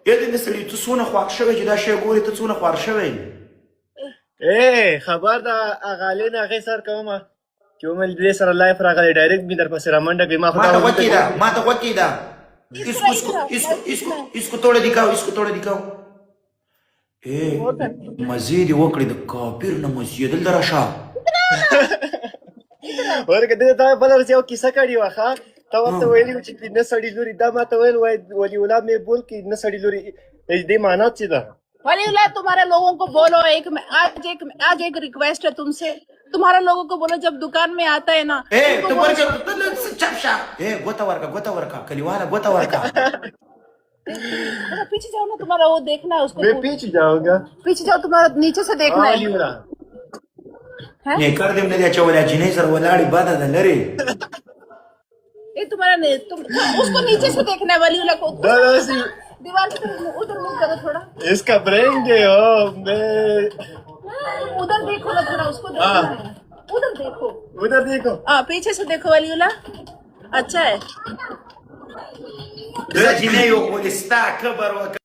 دې سړي ته څونه خوښ شوی چې دا شی ګورې ته څونه خوار شوی خبر دا اغالین هغې سر کومه چې ومل دې سره لایف راغلی ډایرکټ مې در پسې رامنډه کړي ما ته غوږ کېده ما ته غوږ کېده اسکو توړه دیکاو مزې دې وکړې د کافر نه مزې دلته راشه ورکه دې تا بله ورځ یو کیسه کړې وه ښه تا ورته ویلي وو چې نه سړي لوري دا ما ته ویل وایي ولي الله مې بول کې نه سړي لوري دې معنا څه ده वली उल्लाह तुम्हारे लोगों को बोलो आज एक रिक्वेस्ट है तुमसे तुम्हारे लोगों को बोलो जब दुकान में आता है ना गोता वर्का कलीवाला गोता वर्का पीछे जाओ ना तुम्हारा वो देखना है उसको मैं पीछे जाऊंगा पीछे जाओ तुम्हारा नीचे से देखना है ये कर दे मेरे चवला जिने सर वलाड़ी बाधा था नरे ये तुम्हारा तुम उसको नीचे से देखना है वली उल्लाह को दीवार की तरफ उधर मुंह करो थोड़ा इसका ब्रेन हो मैं उधर देखो ना थोड़ा उसको देखना है उधर देखो हाँ पीछे से देखो वलीउल्लाह अच्छा है जिने यो sta खबर